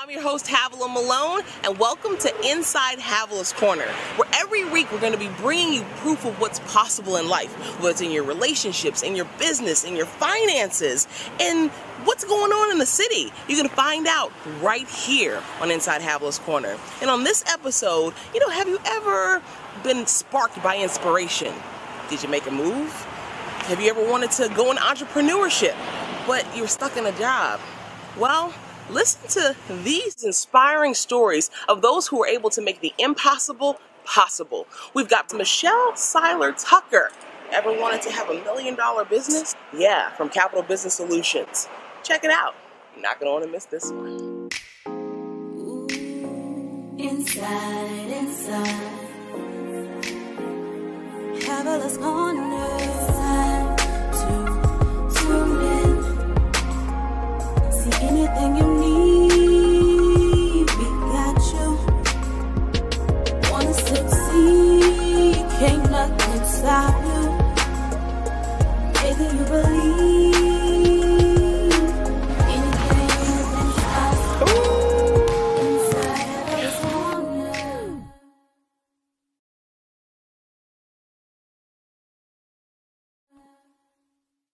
I'm your host, Havilah Malone, and welcome to Inside Havilah's Corner, where every week we're going to be bringing you proof of what's possible in life, whether it's in your relationships, in your business, in your finances, and what's going on in the city. You can find out right here on Inside Havilah's Corner. And on this episode, have you ever been sparked by inspiration? Did you make a move? Have you ever wanted to go into entrepreneurship, but you're stuck in a job? Well, listen to these inspiring stories of those who were able to make the impossible possible. We've got Michelle Seiler Tucker. Ever wanted to have $1 million business? Yeah, from Capital Business Solutions. Check it out. You're not going to want to miss this one. Inside Havilah's Corner. Tune in. See anything you need, we got you. Wanna succeed, can't nothing stop you. Maybe you believe anything is possible. Inside Havilah's Corner.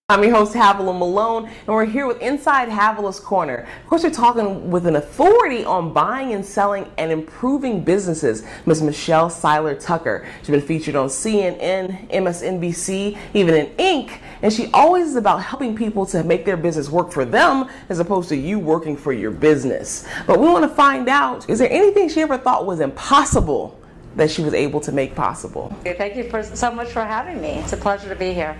I'm your host, Havilah Malone, and we're here with Inside Havilah's Corner. Of course, we're talking with an authority on buying and selling and improving businesses, Ms. Michelle Seiler Tucker. She's been featured on CNN, MSNBC, even in Inc., and she always is about helping people to make their business work for them as opposed to you working for your business. But we want to find out, is there anything she ever thought was impossible that she was able to make possible? Thank you so much for having me. It's a pleasure to be here.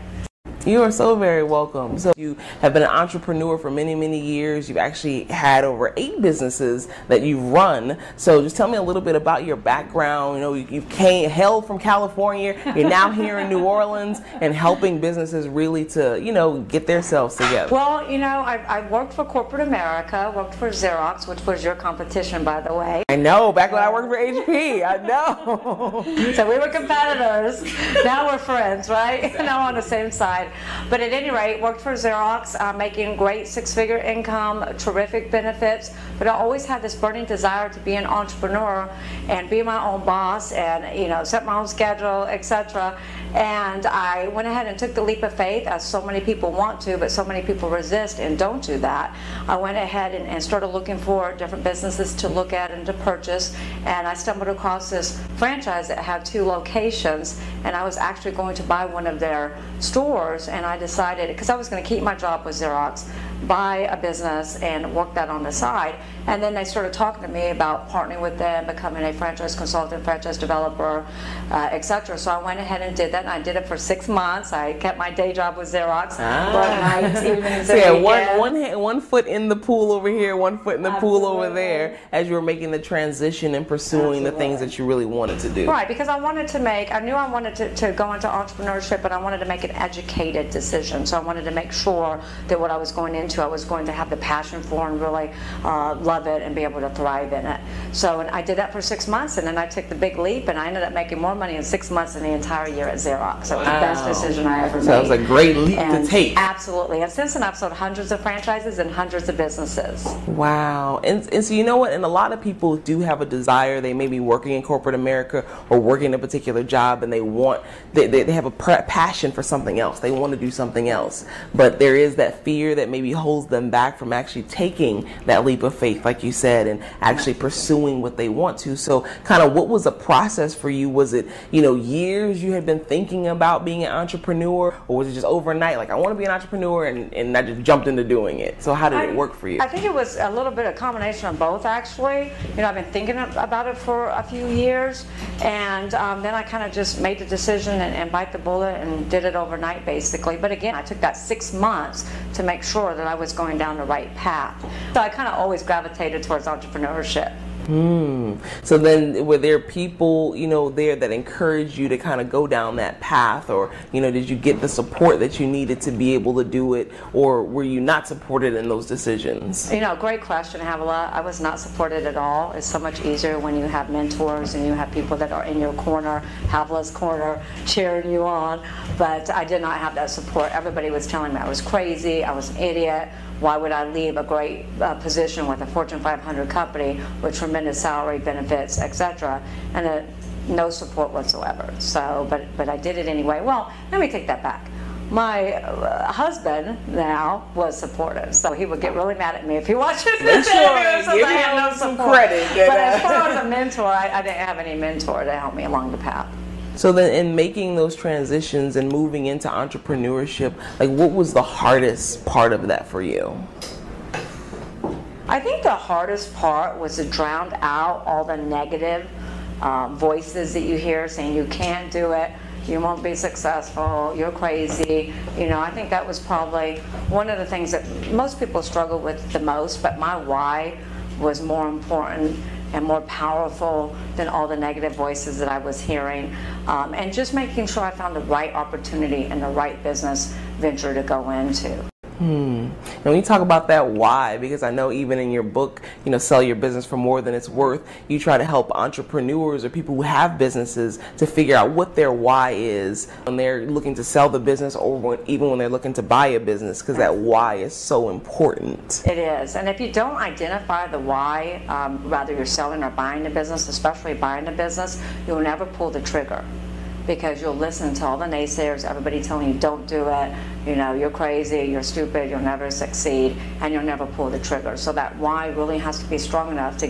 You are so very welcome. So you have been an entrepreneur for many, many years. You've actually had over 8 businesses that you've run. So just tell me a little bit about your background. You've hailed from California. You're now here in New Orleans and helping businesses really to, get themselves together. Well, I worked for corporate America, worked for Xerox, which was your competition, by the way. I know, back when I worked for HP, I know. So we were competitors. Now we're friends, right? Now we're on the same side. But at any rate, worked for Xerox, making great 6-figure income, terrific benefits, but I always had this burning desire to be an entrepreneur and be my own boss and, set my own schedule, etc. And I went ahead and took the leap of faith, as so many people want to, but so many people resist and don't do that. I went ahead and started looking for different businesses to look at and to purchase, and I stumbled across this franchise that had 2 locations, and I was actually going to buy one of their stores, and I decided, because I was going to keep my job with Xerox, buy a business and work that on the side. And then they started talking to me about partnering with them, becoming a franchise consultant, franchise developer, etc. So I went ahead and did that, and I did it for 6 months. I kept my day job with Xerox, worked nights, evenings, so yeah, one foot in the pool over here, one foot in the pool over there, as you were making the transition and pursuing the things that you really wanted to do. Right, because I knew I wanted to go into entrepreneurship, but I wanted to make an educated decision. So I wanted to make sure that what I was going into, I was going to have the passion for and really love it and be able to thrive in it. So I did that for 6 months, and then I took the big leap, and I ended up making more money in 6 months than the entire year at Xerox. So it was the best decision I ever made. So that was a great leap to take. Absolutely. And since then, I've sold hundreds of franchises and hundreds of businesses. Wow. And so you know what? And a lot of people do have a desire. They may be working in corporate America or working a particular job, and they have a passion for something else. They want to do something else. But there is that fear that maybe holds them back from actually taking that leap of faith, like you said, and actually pursuing what they want to. So kind of what was the process for you? Was it, years you had been thinking about being an entrepreneur, or was it just overnight, like I want to be an entrepreneur, and I just jumped into doing it? So how did it work for you? I think it was a little bit of combination of both, actually. I've been thinking about it for a few years, and then I kind of just made the decision and bite the bullet and did it overnight, basically. But again, I took that 6 months to make sure that I was going down the right path. So I kind of always gravitated towards entrepreneurship. So then were there people, there that encouraged you to kind of go down that path, or, did you get the support that you needed to be able to do it, or were you not supported in those decisions? Great question, Havilah. I was not supported at all. It's so much easier when you have mentors and you have people that are in your corner, Havilah's corner, cheering you on. But I did not have that support. Everybody was telling me I was crazy, I was an idiot, Why would I leave a great position with a Fortune 500 company with tremendous salary, benefits, etc., and no support whatsoever? So, but I did it anyway. Well, let me take that back. My husband now was supportive, so he would get really mad at me if he watches this interview since I had no support. Credit. But as far as a mentor, I didn't have any mentor to help me along the path. So then in making those transitions and moving into entrepreneurship, like what was the hardest part of that for you? I think the hardest part was to drown out all the negative voices that you hear saying you can't do it, you won't be successful, you're crazy. You know, I think that was probably one of the things that most people struggle with the most, but my why was more important and more powerful than all the negative voices that I was hearing. And just making sure I found the right opportunity and the right business venture to go into. And when you talk about that why, because I know even in your book, you know, Sell Your Business for More Than It's Worth, you try to help entrepreneurs or people who have businesses to figure out what their why is when they're looking to sell the business or even when they're looking to buy a business, because that why is so important. It is. And if you don't identify the why, whether you're selling or buying a business, especially buying a business, you'll never pull the trigger. Because you'll listen to all the naysayers, everybody telling you don't do it, you know, you're crazy, you're stupid, you'll never succeed, and you'll never pull the trigger. So that why really has to be strong enough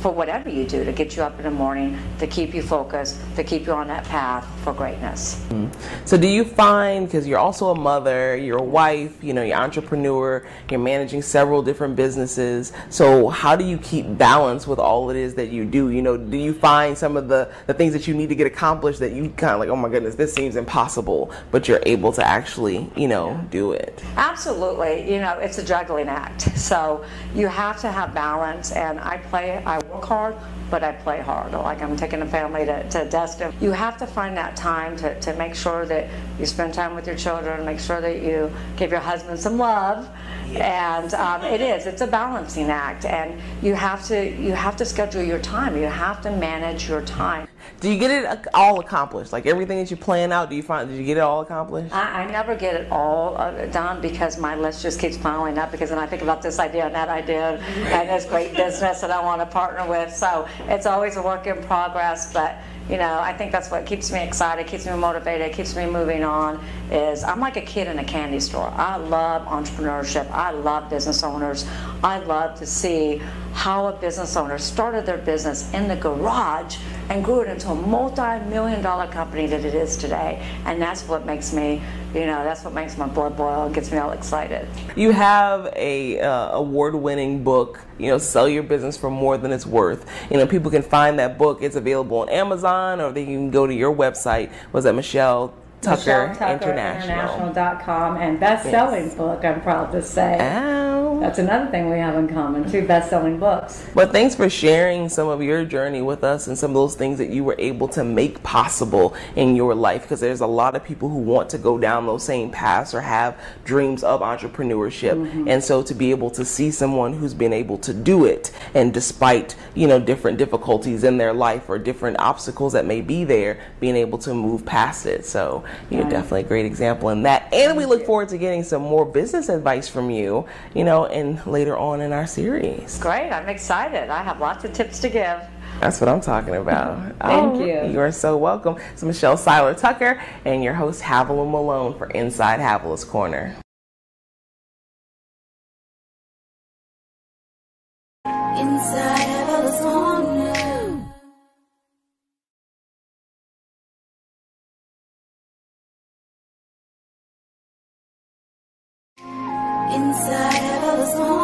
for whatever you do, to get you up in the morning, to keep you focused, to keep you on that path for greatness. So do you find, because you're also a mother, you're a wife, you know, you're an entrepreneur, you're managing several different businesses, so how do you keep balance with all it is that you do? You know, do you find some of the things that you need to get accomplished that you kind of like, oh my goodness, this seems impossible, but you're able to actually, you know, do it? Absolutely. You know, it's a juggling act. So you have to have balance, and I work hard, but I play hard. Like I'm taking a family to Destin. You have to find that time to make sure that you spend time with your children, make sure that you give your husband some love. And it's a balancing act, and you have to schedule your time. You have to manage your time. Do you get it all accomplished? Like everything that you plan out, did you get it all accomplished? I never get it all done, because my list just keeps piling up, because then I think about this idea and that idea and this great business that I want to partner with. So it's always a work in progress, but you know, I think that's what keeps me excited, keeps me motivated, keeps me moving on, is I'm like a kid in a candy store. I love entrepreneurship. I love business owners. I love to see how a business owner started their business in the garage and grew it into a multi-million-dollar company that it is today. And that's what makes me, you know, that's what makes my blood boil and gets me all excited. You have a award-winning book, you know, Sell Your Business for More Than It's Worth. You know, people can find that book. It's available on Amazon, or they can go to your website. Was that Michelle Tucker International.com, and best-selling book, I'm proud to say. Ow. That's another thing we have in common, 2 best-selling books. But thanks for sharing some of your journey with us and some of those things that you were able to make possible in your life, because there's a lot of people who want to go down those same paths or have dreams of entrepreneurship. And so to be able to see someone who's been able to do it, and despite, you know, different difficulties in their life or different obstacles that may be there, being able to move past it. So you're definitely a great example in that. And we look forward to getting some more business advice from you, you know, and later on in our series. Great, I'm excited. I have lots of tips to give. That's what I'm talking about. Thank you. You are so welcome. It's Michelle Seiler Tucker and your host, Havilah Malone, for Inside Havilah's Corner. Inside Havilah's Corner. Inside Havilah's Corner.